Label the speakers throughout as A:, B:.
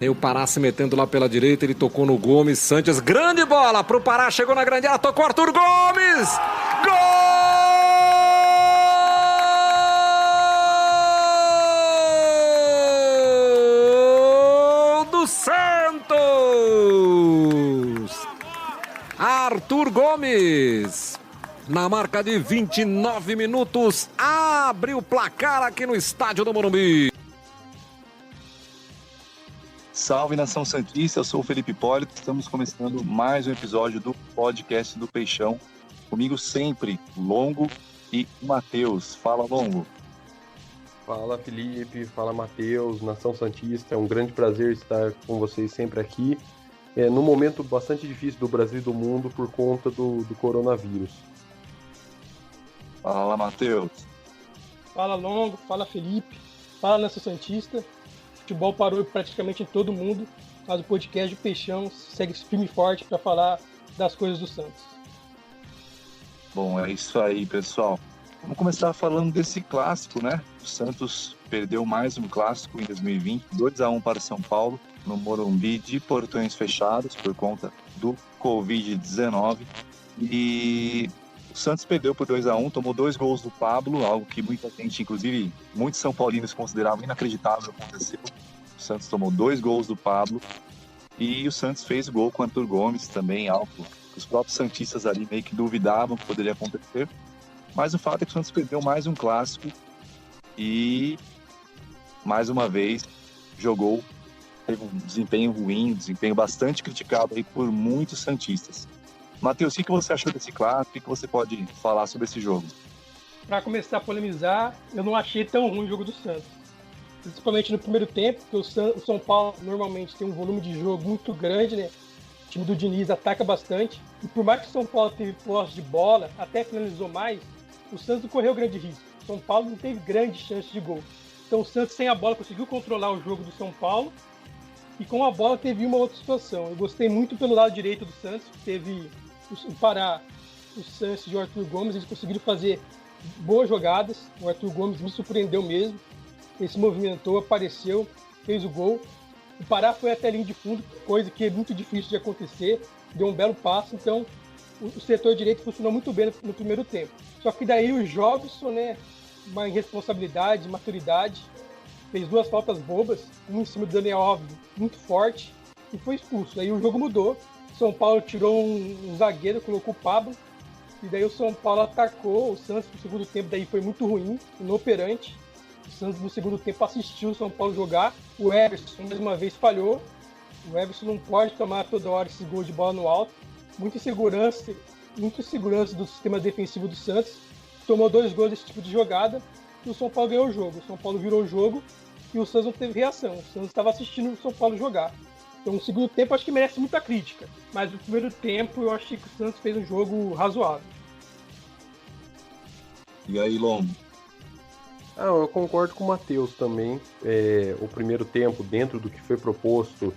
A: Tem o Pará se metendo lá pela direita, ele tocou no Gomes, Sanches, grande bola pro Pará, chegou na grande área, tocou Arthur Gomes! Gol do Santos! Arthur Gomes, na marca de 29 minutos, abre o placar aqui no estádio do Morumbi.
B: Salve, nação santista, eu sou o Felipe Hipólito, estamos começando mais um episódio do podcast do Peixão. Comigo sempre, Longo e Matheus. Fala, Longo.
C: Fala, Felipe, fala, Matheus, nação santista, é um grande prazer estar com vocês sempre aqui, num momento bastante difícil do Brasil e do mundo por conta do coronavírus.
B: Fala, Matheus.
D: Fala, Longo, fala, Felipe, fala, nação santista. O futebol parou praticamente em todo mundo, mas o podcast do Peixão segue firme e forte para falar das coisas do Santos.
B: Bom, é isso aí, pessoal. Vamos começar falando desse clássico, né? O Santos perdeu mais um clássico em 2020, 2-1 para o São Paulo, no Morumbi de portões fechados por conta do Covid-19. E o Santos perdeu por 2-1, tomou 2 gols do Pablo, algo que muita gente, inclusive muitos são paulinos, consideravam inacreditável acontecer. O Santos tomou 2 gols do Pablo e o Santos fez o gol com o Arthur Gomes também, algo que os próprios santistas ali meio que duvidavam que poderia acontecer. Mas o fato é que o Santos perdeu mais um clássico e, mais uma vez, teve um desempenho ruim, um desempenho bastante criticado aí por muitos santistas. Matheus, o que você achou desse clássico? O que você pode falar sobre esse jogo?
D: Para começar a polemizar, eu não achei tão ruim o jogo do Santos. Principalmente no primeiro tempo, porque o São Paulo normalmente tem um volume de jogo muito grande, né? O time do Diniz ataca bastante. E por mais que o São Paulo teve posse de bola, até finalizou mais, o Santos não correu grande risco. O São Paulo não teve grande chance de gol. Então o Santos, sem a bola, conseguiu controlar o jogo do São Paulo. E com a bola teve uma outra situação. Eu gostei muito pelo lado direito do Santos, teve o Pará, o Santos e o Arthur Gomes, eles conseguiram fazer boas jogadas. O Arthur Gomes me surpreendeu mesmo. Ele se movimentou, apareceu, fez o gol. O Pará foi até a linha de fundo, coisa que é muito difícil de acontecer. Deu um belo passo, então o setor direito funcionou muito bem no primeiro tempo. Só que daí o Jobson, né, uma irresponsabilidade, maturidade, fez 2 faltas bobas, uma em cima do Daniel Alves, muito forte, e foi expulso. Aí o jogo mudou. São Paulo tirou um zagueiro, colocou o Pablo, e daí o São Paulo atacou. O Santos no segundo tempo daí foi muito ruim, inoperante. O Santos no segundo tempo assistiu o São Paulo jogar. O Everson mais uma vez falhou. O Everson não pode tomar toda hora esse gol de bola no alto. Muita insegurança do sistema defensivo do Santos. Tomou 2 gols desse tipo de jogada e o São Paulo ganhou o jogo. O São Paulo virou o jogo e o Santos não teve reação. O Santos estava assistindo o São Paulo jogar. Então, no segundo tempo, acho que merece muita crítica. Mas no primeiro tempo, eu achei que o Santos fez um jogo razoável.
B: E aí, Longo?
C: Eu concordo com o Matheus também. O primeiro tempo, dentro do que foi proposto,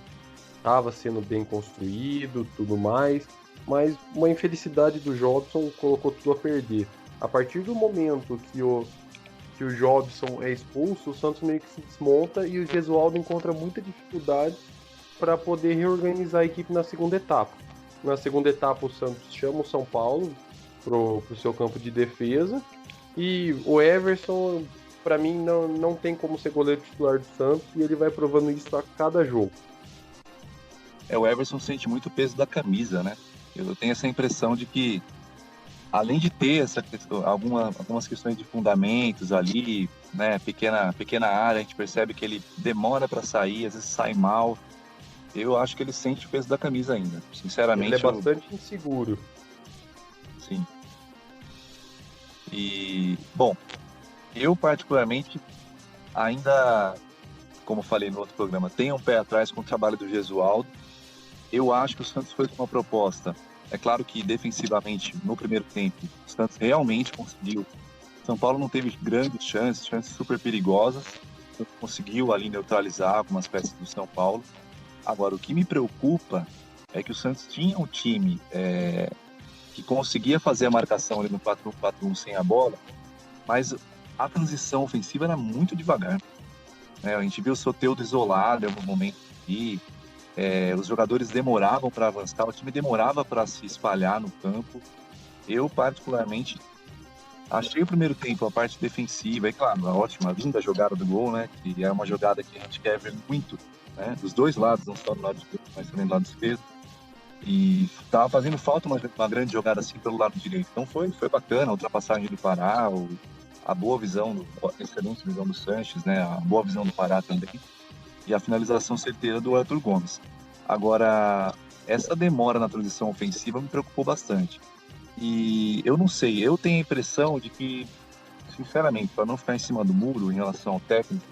C: estava sendo bem construído, tudo mais. Mas uma infelicidade do Jobson colocou tudo a perder. A partir do momento que o Jobson é expulso, o Santos meio que se desmonta e o Gesualdo encontra muita dificuldade para poder reorganizar a equipe na segunda etapa. Na segunda etapa, o Santos chama o São Paulo para o seu campo de defesa e o Everson, para mim, não tem como ser goleiro titular do Santos e ele vai provando isso a cada jogo.
B: O Everson sente muito o peso da camisa, né? Eu tenho essa impressão de que, além de ter algumas questões de fundamentos ali, né, pequena área, a gente percebe que ele demora para sair, às vezes sai mal. Eu acho que ele sente o peso da camisa ainda, sinceramente.
C: Ele é bastante inseguro.
B: Sim. E, bom, eu particularmente ainda, como falei no outro programa, tenho um pé atrás com o trabalho do Gesualdo. Eu acho que o Santos foi com uma proposta. É claro que defensivamente, no primeiro tempo, o Santos realmente conseguiu. São Paulo não teve grandes chances super perigosas. O Santos conseguiu ali neutralizar algumas peças do São Paulo. Agora, o que me preocupa é que o Santos tinha um time que conseguia fazer a marcação ali no 4-1-4-1 sem a bola, mas a transição ofensiva era muito devagar. A gente viu o Soteldo isolado em algum momento construir, os jogadores demoravam para avançar, o time demorava para se espalhar no campo. Eu, particularmente, achei o primeiro tempo, a parte defensiva, e claro, a ótima, linda jogada do gol, né? Que é uma jogada que a gente quer ver muito, né? Dos dois lados, não só do lado direito, mas também do lado esquerdo. E tava fazendo falta uma grande jogada assim pelo lado direito. Então foi bacana, a ultrapassagem do Pará, a boa visão, a excelente visão do Sanches, né? A boa visão do Pará também. E a finalização certeira do Arthur Gomes. Agora, essa demora na transição ofensiva me preocupou bastante. E eu não sei, eu tenho a impressão de que, sinceramente, para não ficar em cima do muro em relação ao técnico,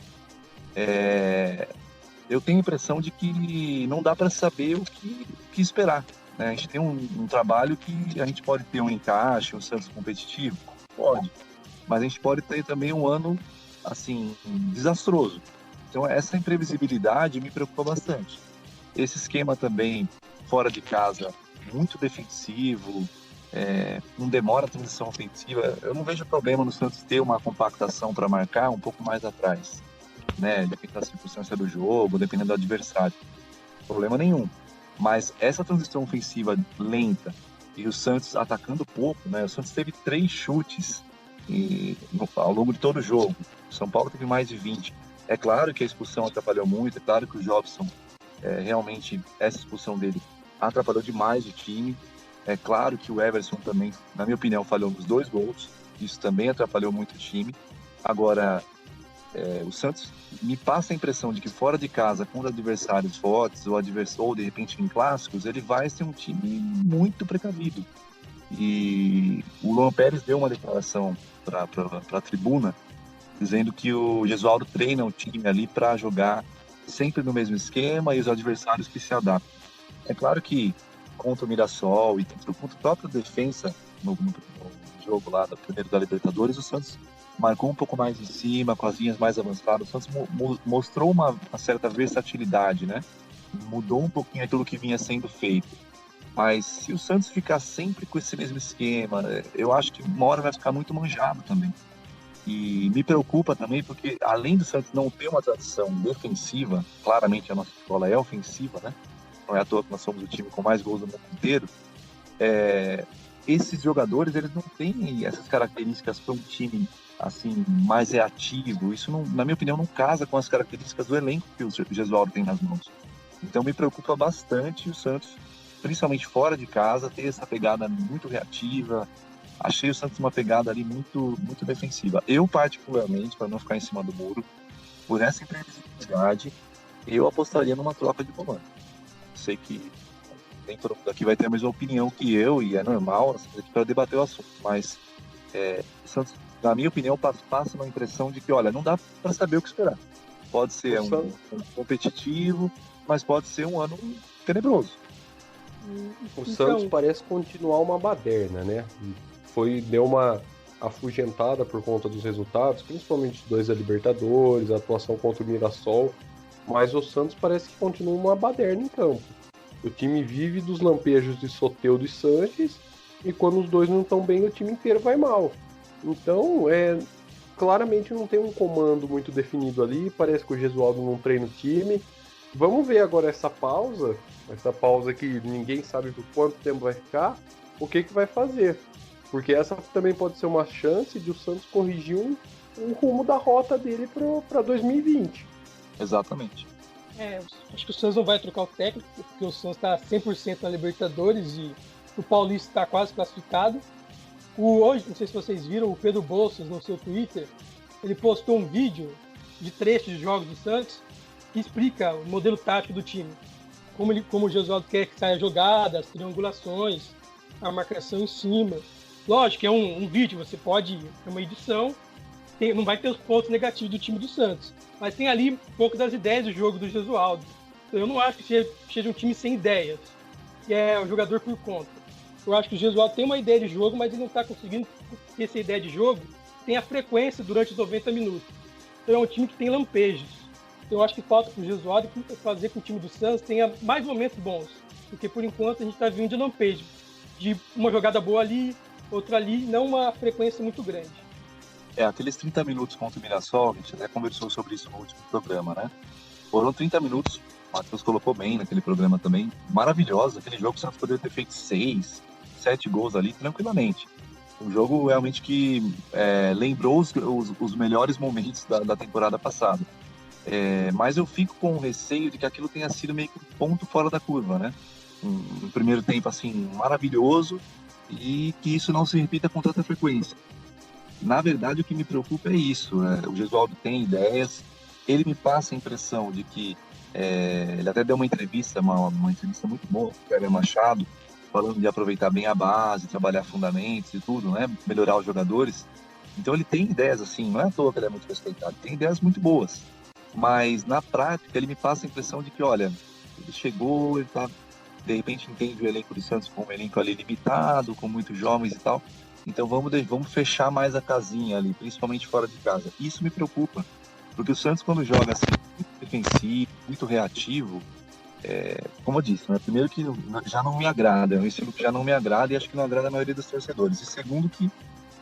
B: eu tenho a impressão de que não dá para saber o que esperar, né? A gente tem um trabalho que a gente pode ter um encaixe, um Santos competitivo, pode, mas a gente pode ter também um ano, assim, desastroso. Então essa imprevisibilidade me preocupa bastante. Esse esquema também, fora de casa, muito defensivo, não demora a transição ofensiva. Eu não vejo problema no Santos ter uma compactação para marcar um pouco mais atrás, né? Dependendo da circunstância do jogo, dependendo do adversário. Problema nenhum. Mas essa transição ofensiva lenta e o Santos atacando pouco, né? O Santos teve 3 chutes ao longo de todo o jogo. O São Paulo teve mais de 20. É claro que a expulsão atrapalhou muito, é claro que o Jobson, realmente, essa expulsão dele atrapalhou demais o time. É claro que o Everson também, na minha opinião, falhou nos 2 gols. Isso também atrapalhou muito o time. Agora, o Santos me passa a impressão de que fora de casa, com adversários fortes ou de repente em clássicos, ele vai ser um time muito precavido. E o Luan Pérez deu uma declaração para a tribuna, dizendo que o Gesualdo treina o time ali para jogar sempre no mesmo esquema e os adversários que se adaptam. É claro que contra o Mirassol e contra a própria defesa no jogo lá do primeiro da Libertadores, o Santos marcou um pouco mais em cima, com as linhas mais avançadas. O Santos mostrou uma certa versatilidade, né? Mudou um pouquinho aquilo que vinha sendo feito. Mas se o Santos ficar sempre com esse mesmo esquema, eu acho que uma hora vai ficar muito manjado também. E me preocupa também porque, além do Santos não ter uma tradição defensiva, claramente a nossa escola é ofensiva, né? Não é à toa que nós somos o time com mais gols do mundo inteiro. Esses jogadores, eles não têm essas características para um time assim, mais reativo. Isso, não, na minha opinião, não casa com as características do elenco que o Gesualdo tem nas mãos. Então me preocupa bastante o Santos, principalmente fora de casa, ter essa pegada muito reativa. Achei o Santos uma pegada ali muito, muito defensiva. Eu, particularmente, para não ficar em cima do muro, por essa imprevisibilidade, eu apostaria numa troca de comando. Sei que nem todo mundo aqui vai ter a mesma opinião que eu, e é normal, para debater o assunto, mas o Santos, na minha opinião, passa uma impressão de que, olha, não dá para saber o que esperar. Pode ser um competitivo, mas pode ser um ano tenebroso.
C: O Santos parece continuar uma baderna, né? Deu uma afugentada por conta dos resultados, principalmente os 2 da Libertadores, a atuação contra o Mirassol, mas o Santos parece que continua uma baderna em campo. O time vive dos lampejos de Soteldo e Sanches, e quando os 2 não estão bem, o time inteiro vai mal. Então, claramente não tem um comando muito definido ali, parece que o Gesualdo não treina o time. Vamos ver agora essa pausa que ninguém sabe por quanto tempo vai ficar, o que vai fazer. Porque essa também pode ser uma chance de o Santos corrigir um rumo da rota dele para 2020.
B: Exatamente.
D: Acho que o Santos não vai trocar o técnico, porque o Santos está 100% na Libertadores e o Paulista está quase classificado. Hoje, não sei se vocês viram, o Pedro Bolsas no seu Twitter, ele postou um vídeo de trechos de jogos do Santos que explica o modelo tático do time. Como o Gesualdo quer que saia jogada, as triangulações, a marcação em cima. Lógico que é um vídeo, você pode... É uma edição, não vai ter os pontos negativos do time do Santos. Mas tem ali um pouco das ideias do jogo do Gesualdo. Então, eu não acho que seja um time sem ideias, que é o jogador por conta. Eu acho que o Gesualdo tem uma ideia de jogo, mas ele não está conseguindo que essa ideia de jogo tenha frequência durante os 90 minutos. Então é um time que tem lampejos. Então eu acho que falta para o Gesualdo fazer com que o time do Santos tenha mais momentos bons. Porque por enquanto a gente está vindo de lampejo. De uma jogada boa ali, outra ali, não uma frequência muito grande.
B: Aqueles 30 minutos contra o Mirassol, a gente até conversou sobre isso no último programa, né? Foram 30 minutos O Matheus colocou bem naquele programa também. Maravilhoso. Aquele jogo o Santos poderia ter feito 6, 7 gols ali tranquilamente. Um jogo realmente que lembrou os melhores momentos da temporada passada. Mas eu fico com o receio de que aquilo tenha sido meio que um ponto fora da curva, né? Um primeiro tempo assim maravilhoso e que isso não se repita com tanta frequência. Na verdade, o que me preocupa é isso. O Gesualdo tem ideias, ele me passa a impressão de que ele até deu uma entrevista muito boa com o Kleber Machado, falando de aproveitar bem a base, trabalhar fundamentos e tudo, né? Melhorar os jogadores. Então ele tem ideias assim, não é à toa que ele é muito respeitado, tem ideias muito boas. Mas na prática ele me passa a impressão de que, olha, ele chegou, ele tá, de repente entende o elenco do Santos como um elenco ali limitado, com muitos jovens e tal. Então vamos fechar mais a casinha ali, principalmente fora de casa. Isso me preocupa, porque o Santos quando joga assim, muito defensivo, muito reativo, como eu disse, né? Primeiro que já não me agrada, é um estilo que já não me agrada e acho que não agrada a maioria dos torcedores. E segundo que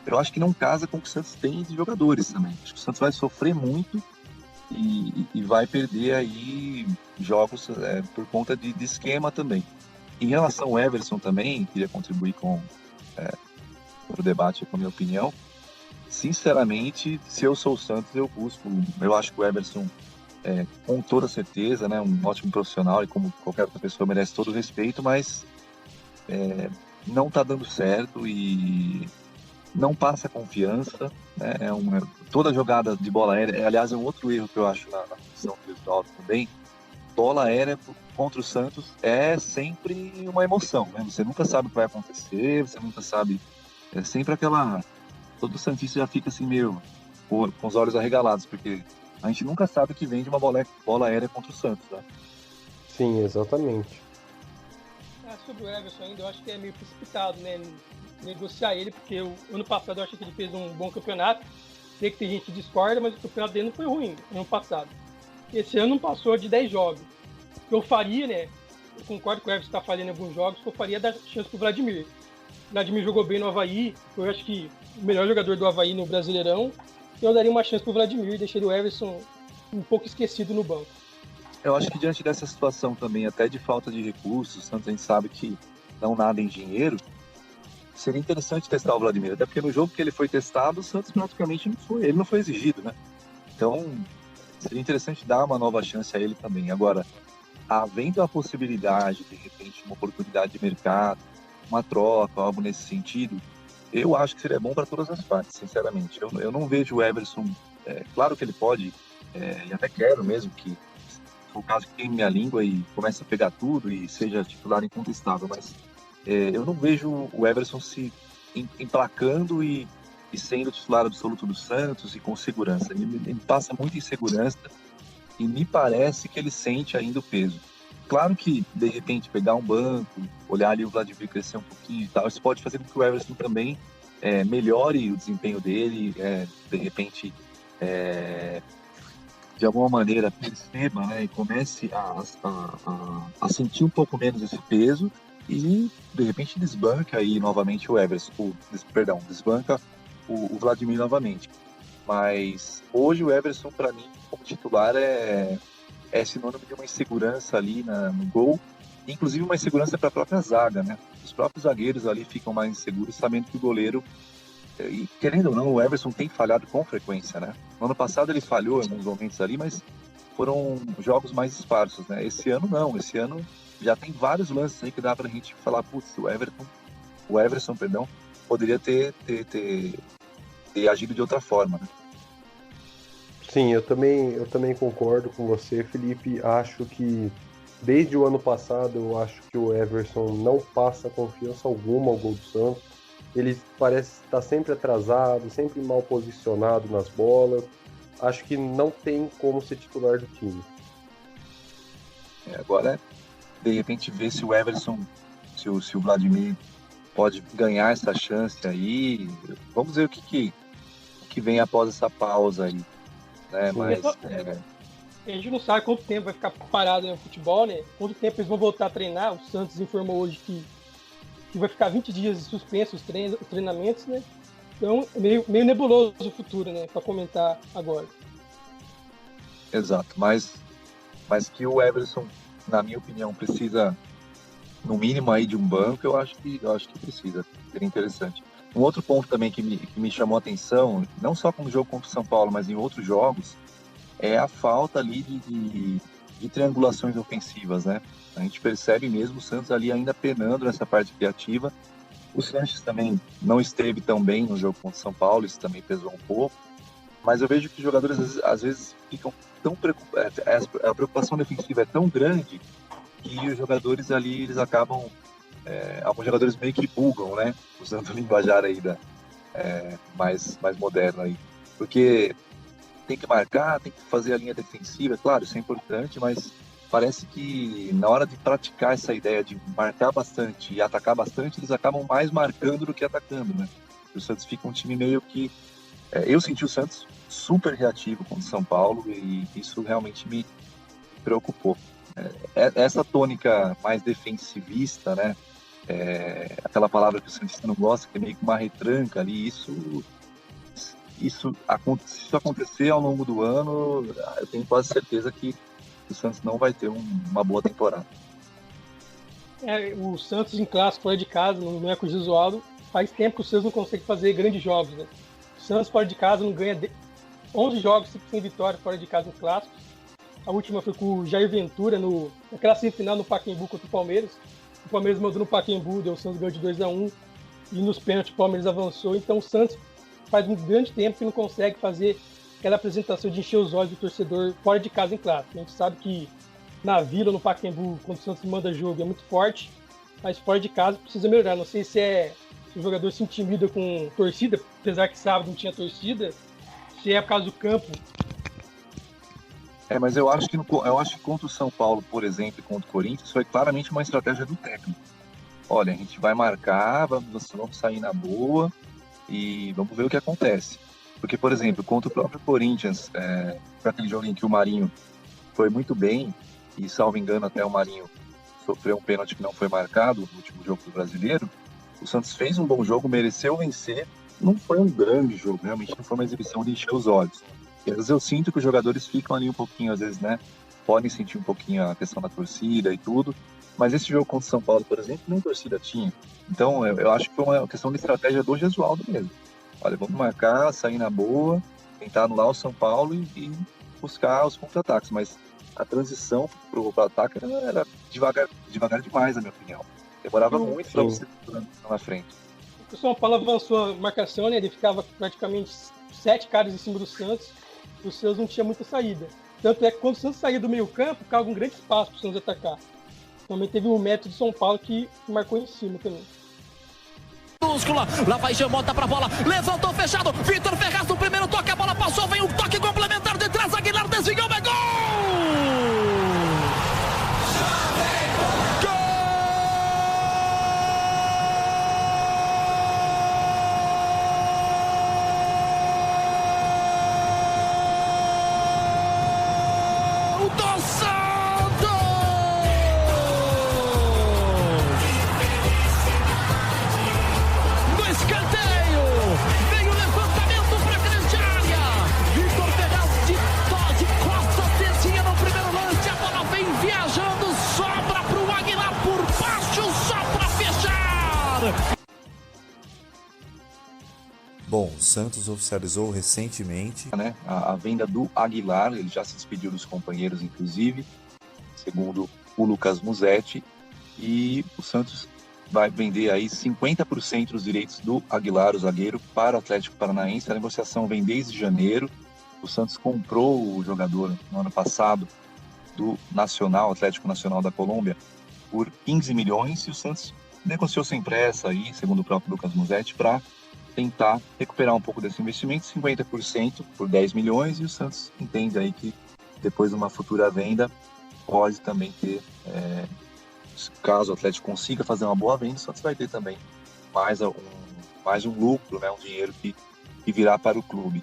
B: eu acho que não casa com o que o Santos tem de jogadores também. Acho que o Santos vai sofrer muito e vai perder aí jogos por conta de esquema também. Em relação ao Everson também, queria contribuir com o debate, com a minha opinião. Sinceramente, se eu sou o Santos, eu acho que o Everson, com toda certeza, né, um ótimo profissional e como qualquer outra pessoa merece todo o respeito, mas não está dando certo e não passa confiança, né? Toda jogada de bola aérea, aliás, é um outro erro que eu acho na função do Gesualdo também. Bola aérea contra o Santos é sempre uma emoção, né? Você nunca sabe o que vai acontecer, você nunca sabe, é sempre aquela, todo santista já fica assim meio com os olhos arregalados, porque a gente nunca sabe o que vem de uma bola aérea contra o Santos, né?
C: Sim, exatamente.
D: Sobre o Everson ainda, eu acho que é meio precipitado, né? Negociar ele, porque o ano passado eu achei que ele fez um bom campeonato. Sei que tem gente que discorda, mas o campeonato dele não foi ruim ano passado. Esse ano não passou de 10 jogos. O que eu faria, né? Eu concordo que o Everson está falhando em alguns jogos, que eu faria dar chance pro Vladimir. O Vladimir jogou bem no Avaí, eu acho que o melhor jogador do Avaí no Brasileirão. Eu daria uma chance pro Vladimir e deixaria o Everson um pouco esquecido no banco.
B: Eu acho que diante dessa situação também, até de falta de recursos, o Santos a gente sabe que não nada em dinheiro, seria interessante testar o Vladimir, até porque no jogo que ele foi testado, o Santos praticamente ele não foi exigido, né? Então, seria interessante dar uma nova chance a ele também. Agora, havendo a possibilidade, de repente, uma oportunidade de mercado, uma troca, algo nesse sentido, eu acho que seria bom para todas as partes, sinceramente. Eu não vejo o Everson, claro que ele pode, e até quero mesmo que, se for o caso, que queime minha língua e comece a pegar tudo e seja titular incontestável, mas eu não vejo o Everson se emplacando e sendo titular absoluto do Santos e com segurança. Ele passa muita insegurança e me parece que ele sente ainda o peso. Claro que, de repente, pegar um banco, olhar ali o Vladimir crescer um pouquinho e tal, isso pode fazer com que o Everson também melhore o desempenho dele, de repente, de alguma maneira, perceba, né, e comece a sentir um pouco menos esse peso e, de repente, desbanca aí novamente o Everson, desbanca o Vladimir novamente. Mas hoje o Everson, para mim, como titular, é sinônimo de uma insegurança ali no gol, inclusive uma insegurança para a própria zaga, né? Os próprios zagueiros ali ficam mais inseguros, sabendo que o goleiro, e querendo ou não, o Everson tem falhado com frequência, né? No ano passado ele falhou em alguns momentos ali, mas foram jogos mais esparsos, né? Esse ano não, esse ano já tem vários lances aí que dá pra gente falar, putz, o Everson, poderia ter agido de outra forma, né?
C: Sim, eu também concordo com você, Felipe. Acho que desde o ano passado eu acho que o Everson não passa confiança alguma ao gol do Santos. Ele parece estar sempre atrasado, sempre mal posicionado nas bolas. Acho que não tem como ser titular do time.
B: Agora, de repente, ver se o Everson, se o Vladimir pode ganhar essa chance aí. Vamos ver o que vem após essa pausa aí. Né? Mas,
D: a gente não sabe quanto tempo vai ficar parado no futebol, né? Quanto tempo eles vão voltar a treinar. O Santos informou hoje que vai ficar 20 dias suspensos os treinamentos, né? Então, é meio nebuloso o futuro, né? Para comentar agora.
B: Exato, mas mas que o Everson, na minha opinião, precisa, no mínimo, aí de um banco, eu acho que precisa. Seria interessante. Um outro ponto também que me chamou a atenção, não só como jogo contra o São Paulo, mas em outros jogos, é a falta ali de triangulações ofensivas, né? A gente percebe mesmo o Santos ali ainda penando nessa parte criativa. O Sanches também não esteve tão bem no jogo contra o São Paulo, isso também pesou um pouco. Mas eu vejo que os jogadores às vezes ficam tão preocupados, a preocupação defensiva é tão grande que os jogadores ali, eles acabam, alguns jogadores meio que bugam, né? Usando o linguajar aí mais moderno aí. Porque tem que marcar, tem que fazer a linha defensiva, claro, isso é importante, mas parece que na hora de praticar essa ideia de marcar bastante e atacar bastante, eles acabam mais marcando do que atacando, né? O Santos fica um time meio que... eu senti o Santos super reativo contra o São Paulo e isso realmente me preocupou. Essa tônica mais defensivista, né? Aquela palavra que o Santista não gosta, que é meio que uma retranca ali, se isso acontecer ao longo do ano, eu tenho quase certeza que o Santos não vai ter uma boa temporada.
D: O Santos em clássico fora de casa, não é com o Jesualdo, faz tempo que o Santos não consegue fazer grandes jogos, né? O Santos fora de casa não ganha 11 jogos sem vitória fora de casa em clássicos. A última foi com o Jair Ventura naquela semifinal no Pacaembu contra o Palmeiras. O Palmeiras mandou no Pacaembu, deu o Santos ganhou de 2-1 e nos pênaltis o Palmeiras avançou. Então o Santos faz um grande tempo que não consegue fazer aquela apresentação de encher os olhos do torcedor fora de casa em clássico. A gente sabe que na Vila, no Pacaembu, quando o Santos manda jogo é muito forte, mas fora de casa precisa melhorar. Não sei se o jogador se intimida com torcida, apesar que sábado não tinha torcida, se é por causa do campo.
B: Mas eu acho que contra o São Paulo, por exemplo, e contra o Corinthians, foi claramente uma estratégia do técnico. Olha, a gente vai marcar, vamos sair na boa e vamos ver o que acontece. Porque, por exemplo, contra o próprio Corinthians, foi aquele jogo em que o Marinho foi muito bem, e salvo engano até o Marinho sofreu um pênalti que não foi marcado no último jogo do Brasileiro. O Santos fez um bom jogo, mereceu vencer, não foi um grande jogo, realmente não foi uma exibição de encher os olhos. E às vezes eu sinto que os jogadores ficam ali um pouquinho, às vezes, né, podem sentir um pouquinho a questão da torcida e tudo, mas esse jogo contra o São Paulo, por exemplo, nem torcida tinha. Então eu acho que foi uma questão de estratégia do Gesualdo mesmo. Olha, vamos marcar, sair na boa, tentar anular o São Paulo e buscar os contra-ataques, mas a transição para o ataque era devagar demais, na minha opinião. Demorava muito para você na frente.
D: O São Paulo avançou a marcação, né? Ele ficava praticamente 7 caras em cima do Santos, e o Santos não tinha muita saída. Tanto é que quando o Santos saía do meio campo, ficava um grande espaço para o Santos atacar. Também teve um método de São Paulo que marcou em cima também.
E: Lá vai Gemota pra bola, levantou fechado, Vitor Ferraz no primeiro toque, a bola passou, vem um toque complementar de trás, Aguilar desviou, é gol!
F: Bom, o Santos oficializou recentemente,
B: né, a venda do Aguilar, ele já se despediu dos companheiros, inclusive, segundo o Lucas Musetti, e o Santos vai vender aí 50% dos direitos do Aguilar, o zagueiro, para o Atlético Paranaense. A negociação vem desde janeiro. O Santos comprou o jogador no ano passado do Nacional, Atlético Nacional da Colômbia, por 15 milhões, e o Santos negociou sem pressa aí, segundo o próprio Lucas Musetti, para tentar recuperar um pouco desse investimento, 50% por 10 milhões, e o Santos entende aí que depois de uma futura venda pode também ter, caso o Atlético consiga fazer uma boa venda, o Santos vai ter também mais um lucro, né, um dinheiro que virá para o clube.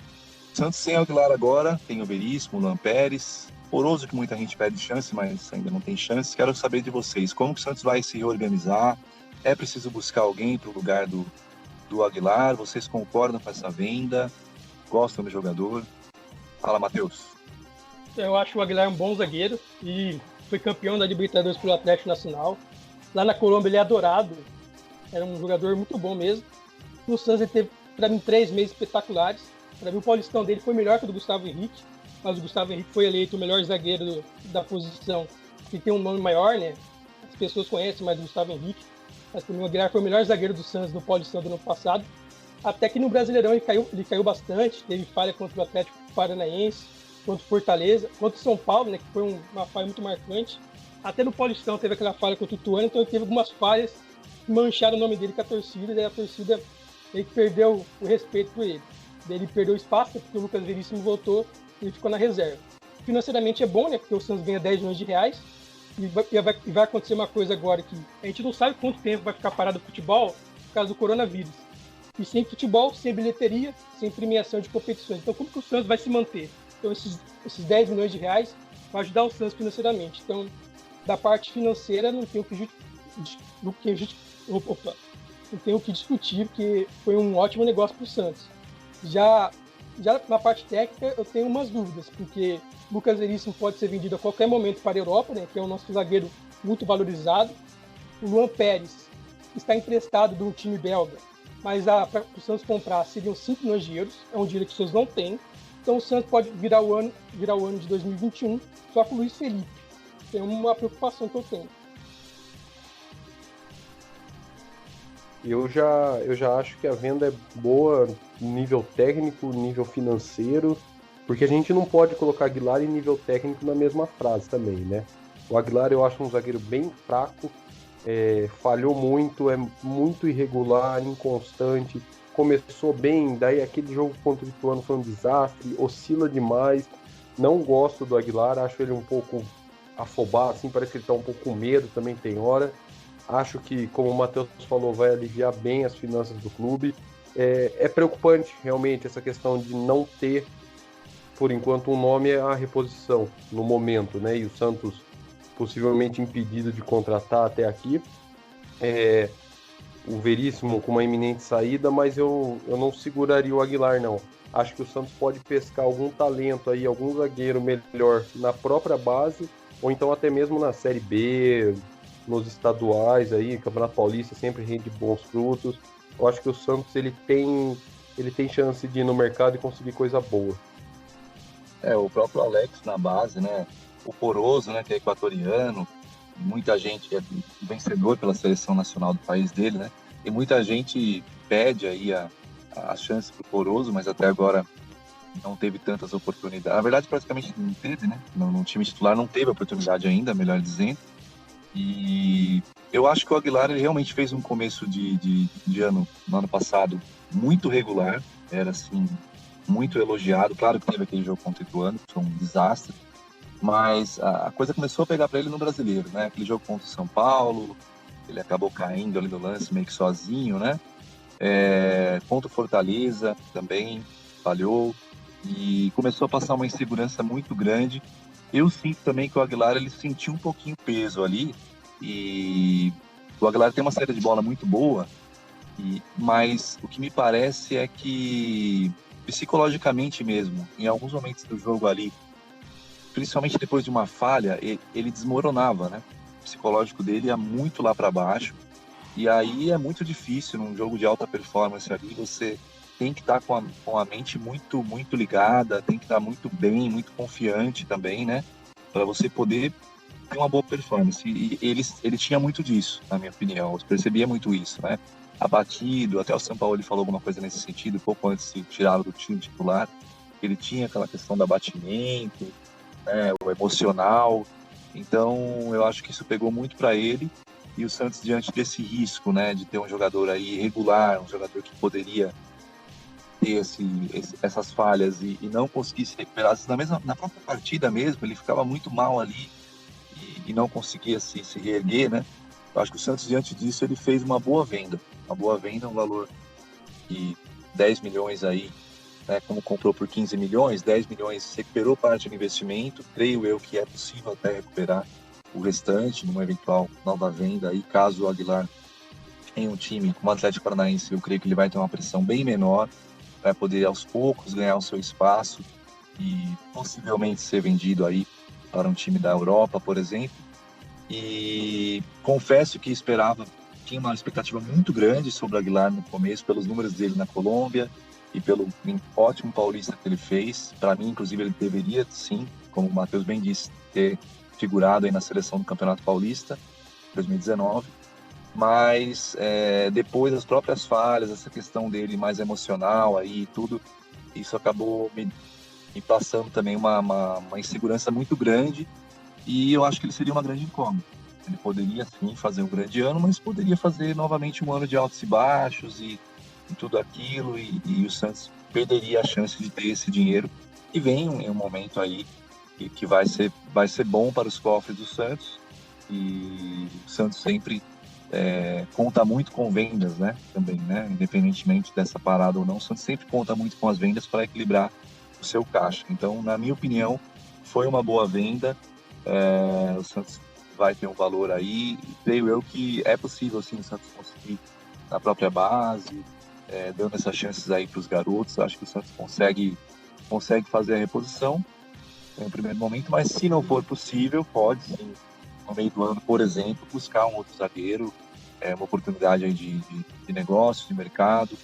B: O Santos sem Aguilar agora, tem o Veríssimo, o Luan Pérez, Poroso, que muita gente pede chance, mas ainda não tem chance. Quero saber de vocês, como que o Santos vai se reorganizar? É preciso buscar alguém para o lugar do Aguilar? Vocês concordam com essa venda? Gostam do jogador? Fala, Matheus.
D: Eu acho o Aguilar um bom zagueiro e foi campeão da Libertadores pelo Atlético Nacional. Lá na Colômbia ele é adorado, era um jogador muito bom mesmo. No Santos ele teve, para mim, 3 meses espetaculares. Para mim o Paulistão dele foi melhor que o do Gustavo Henrique, mas o Gustavo Henrique foi eleito o melhor zagueiro da posição, que tem um nome maior, né? As pessoas conhecem mais o Gustavo Henrique, mas para mim o Aguilar foi o melhor zagueiro do Santos no Paulistão do ano passado. Até que no Brasileirão ele caiu bastante, teve falha contra o Atlético Paranaense, contra o Fortaleza, contra o São Paulo, né, que foi uma falha muito marcante. Até no Paulistão teve aquela falha contra o Ituano, então ele teve algumas falhas que mancharam o nome dele com a torcida, e daí a torcida meio que perdeu o respeito por ele. Daí ele perdeu espaço, porque o Lucas Veríssimo voltou e ele ficou na reserva. Financeiramente é bom, né, porque o Santos ganha 10 milhões de reais, e vai acontecer uma coisa agora que a gente não sabe quanto tempo vai ficar parado o futebol por causa do coronavírus. E sem futebol, sem bilheteria, sem premiação de competições. Então como que o Santos vai se manter? Então esses 10 milhões de reais vão ajudar o Santos financeiramente. Então, da parte financeira, não tem o que discutir, porque foi um ótimo negócio para o Santos. Já na parte técnica, eu tenho umas dúvidas, porque o Lucas Veríssimo pode ser vendido a qualquer momento para a Europa, né, que é o nosso zagueiro muito valorizado. O Luan Pérez está emprestado de um time belga, mas para o Santos comprar seriam 5 milhões de euros, é um dinheiro que o Santos não tem. Então o Santos pode virar o ano de 2021 só com o Luiz Felipe. É uma preocupação que eu tenho.
C: Eu já acho que a venda é boa nível técnico, nível financeiro, porque a gente não pode colocar Aguilar e nível técnico na mesma frase também, né? O Aguilar eu acho um zagueiro bem fraco, falhou muito, é muito irregular, inconstante. Começou bem, daí aquele jogo contra o Ituano foi um desastre, oscila demais. Não gosto do Aguilar, acho ele um pouco afobado, assim, parece que ele tá um pouco com medo, também tem hora. Acho que, como o Matheus falou, vai aliviar bem as finanças do clube. É preocupante, realmente, essa questão de não ter, por enquanto, um nome à reposição no momento, né? E o Santos possivelmente impedido de contratar até aqui. O Veríssimo com uma iminente saída, mas eu não seguraria o Aguilar, não. Acho que o Santos pode pescar algum talento aí, algum zagueiro melhor na própria base, ou então até mesmo na Série B, nos estaduais aí, Campeonato Paulista sempre rende bons frutos. Eu acho que o Santos ele tem chance de ir no mercado e conseguir coisa boa.
B: O próprio Alex na base, né? O Poroso, né, que é equatoriano, muita gente é vencedor pela seleção nacional do país dele, né? E muita gente pede aí a chance pro Poroso, mas até agora não teve tantas oportunidades. Na verdade, praticamente não teve, né? No time titular não teve oportunidade ainda, melhor dizendo. E eu acho que o Aguilar ele realmente fez um começo de ano, no ano passado, muito regular. Era, assim, muito elogiado. Claro que teve aquele jogo contra o Ituano, que foi um desastre. Mas a coisa começou a pegar para ele no Brasileiro, né? Aquele jogo contra o São Paulo, ele acabou caindo ali no lance meio que sozinho, né? Contra o Fortaleza também falhou e começou a passar uma insegurança muito grande. Eu sinto também que o Aguilar ele sentiu um pouquinho peso ali e o Aguilar tem uma saída de bola muito boa, mas o que me parece é que psicologicamente mesmo, em alguns momentos do jogo ali, principalmente depois de uma falha, ele desmoronava, né? O psicológico dele ia muito lá para baixo. E aí é muito difícil, num jogo de alta performance ali, você tem que estar com a mente muito, muito ligada, tem que estar muito bem, muito confiante também, né? Para você poder ter uma boa performance. E ele tinha muito disso, na minha opinião. Eu percebia muito isso, né? Abatido, até o São Paulo ele falou alguma coisa nesse sentido, pouco antes de tirá-lo do time titular. Ele tinha aquela questão do abatimento, né, o emocional. Então, eu acho que isso pegou muito para ele. E o Santos, diante desse risco, né, de ter um jogador aí irregular, um jogador que poderia ter essas falhas e não conseguir se recuperar, na própria partida mesmo, ele ficava muito mal ali e não conseguia se reerguer, né? Eu acho que o Santos, diante disso, ele fez uma boa venda, um valor de 10 milhões aí, né, como comprou por 15 milhões, 10 milhões recuperou parte do investimento, creio eu que é possível até recuperar o restante numa eventual nova venda aí, caso o Aguilar em um time como o Atlético Paranaense, eu creio que ele vai ter uma pressão bem menor, vai poder aos poucos ganhar o seu espaço e possivelmente ser vendido aí para um time da Europa, por exemplo. E confesso que tinha uma expectativa muito grande sobre o Aguilar no começo, pelos números dele na Colômbia e pelo ótimo paulista que ele fez. Para mim, inclusive, ele deveria, sim, como o Matheus bem disse, ter figurado aí na seleção do Campeonato Paulista 2019. Mas depois das próprias falhas, essa questão dele mais emocional aí e tudo, isso acabou me passando também uma insegurança muito grande, e eu acho que ele seria uma grande incógnita. Ele poderia sim fazer um grande ano, mas poderia fazer novamente um ano de altos e baixos e tudo aquilo, e o Santos perderia a chance de ter esse dinheiro, e vem em um momento aí que vai ser bom para os cofres do Santos, e o Santos sempre conta muito com vendas, né? Também, né? Independentemente dessa parada ou não, o Santos sempre conta muito com as vendas para equilibrar o seu caixa. Então, na minha opinião, foi uma boa venda. O Santos vai ter um valor aí. Creio eu que é possível, sim, o Santos conseguir na própria base, dando essas chances aí para os garotos. Acho que o Santos consegue fazer a reposição no primeiro momento, mas se não for possível, pode sim, no meio do ano, por exemplo, buscar um outro zagueiro, uma oportunidade aí de negócio, de mercado,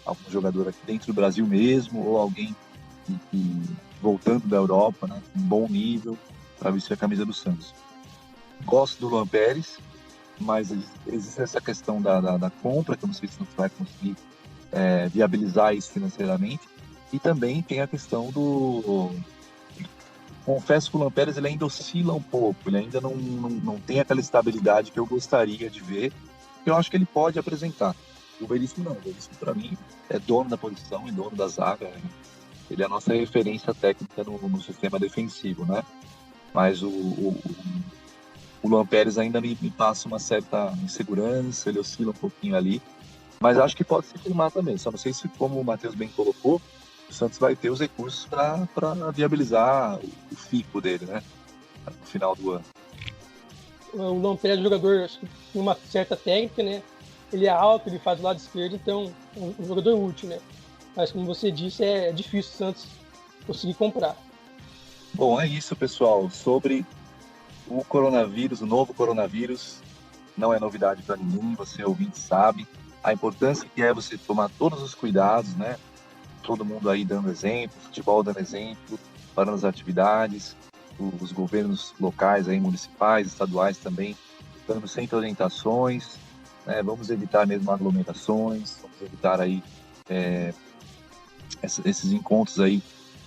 B: algum jogador aqui dentro do Brasil mesmo, ou alguém que voltando da Europa, né, com um bom nível, para vestir a camisa do Santos. Gosto do Luan Pérez, mas existe essa questão da compra, que eu não sei se o Santos vai conseguir viabilizar isso financeiramente, e também tem a questão do... Confesso que o Luan Pérez ele ainda oscila um pouco, ele ainda não tem aquela estabilidade que eu gostaria de ver, que eu acho que ele pode apresentar. O Veríssimo não, o Veríssimo para mim é dono da posição e dono da zaga, né? Ele é a nossa referência técnica no sistema defensivo, né? Mas o Luan Pérez ainda me passa uma certa insegurança, ele oscila um pouquinho ali, mas acho que pode se firmar também, só não sei se, como o Matheus bem colocou, o Santos vai ter os recursos para viabilizar o fico dele, né? No final do ano.
D: O Luan Pérez é um jogador, acho que tem uma certa técnica, né? Ele é alto, ele faz o lado esquerdo, então é um jogador útil, né? Mas como você disse, é difícil o Santos conseguir comprar.
B: Bom, é isso, pessoal. Sobre o coronavírus, o novo coronavírus, não é novidade para ninguém, você ouvinte sabe a importância que é você tomar todos os cuidados, né? Todo mundo aí dando exemplo, futebol dando exemplo, parando as atividades, os governos locais, aí, municipais, estaduais também, dando sempre orientações, né? Vamos evitar mesmo aglomerações, vamos evitar aí esses encontros aí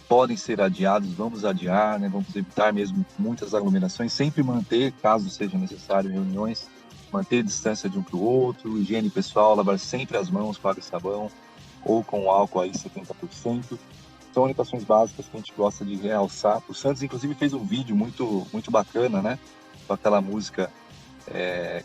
B: podem ser adiados, vamos adiar, né? Vamos evitar mesmo muitas aglomerações, sempre manter, caso seja necessário, reuniões, manter a distância de um para o outro, higiene pessoal, lavar sempre as mãos com água e sabão, ou com álcool aí 70%. São orientações básicas que a gente gosta de realçar. O Santos, inclusive, fez um vídeo muito, muito bacana, né? Com aquela música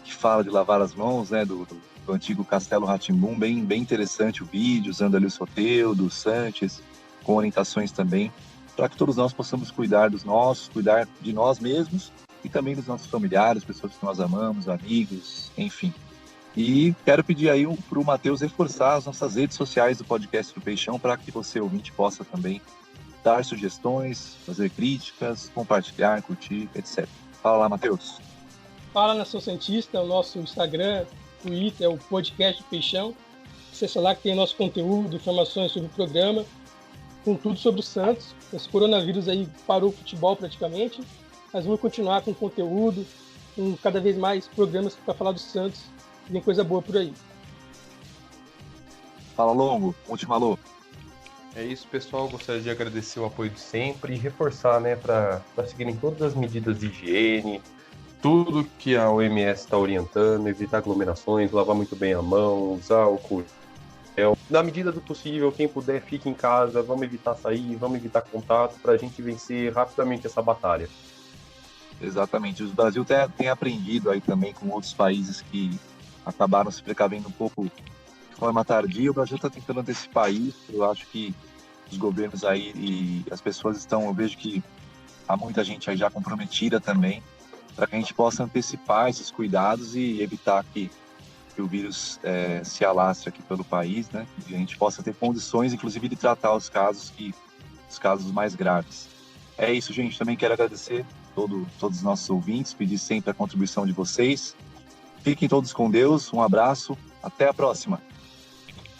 B: que fala de lavar as mãos, né? Do antigo Castelo Rá-Tim-Bum, bem interessante o vídeo, usando ali o Soteldo, o Sanches, com orientações também, para que todos nós possamos cuidar dos nossos, cuidar de nós mesmos e também dos nossos familiares, pessoas que nós amamos, amigos, enfim. E quero pedir aí para o Matheus reforçar as nossas redes sociais do podcast do Peixão, para que você, ouvinte, possa também dar sugestões, fazer críticas, compartilhar, curtir, etc. Fala lá, Matheus.
D: Fala Nação Santista, o nosso Instagram, Twitter, o podcast do Peixão. Acesse lá que tem nosso conteúdo, informações sobre o programa, com tudo sobre o Santos. Esse coronavírus aí parou o futebol praticamente, mas vamos continuar com conteúdo, com cada vez mais programas para falar do Santos. Tem coisa boa por aí.
B: Fala, Longo. Último alô.
C: É isso, pessoal. Gostaria de agradecer o apoio de sempre e reforçar, né, para seguirem todas as medidas de higiene, tudo que a OMS está orientando, evitar aglomerações, lavar muito bem a mão, usar álcool. Na medida do possível, quem puder, fique em casa, vamos evitar sair, vamos evitar contato para a gente vencer rapidamente essa batalha.
B: Exatamente. O Brasil tem aprendido aí também com outros países que acabaram se precavendo um pouco de forma tardia. O Brasil está tentando antecipar isso. Eu acho que os governos aí e as pessoas estão, eu vejo que há muita gente aí já comprometida também, para que a gente possa antecipar esses cuidados e evitar que o vírus se alastre aqui pelo país, né? E a gente possa ter condições, inclusive, de tratar os casos que os casos mais graves. É isso, gente. Também quero agradecer todos os nossos ouvintes, pedir sempre a contribuição de vocês. Fiquem todos com Deus, um abraço, até a próxima.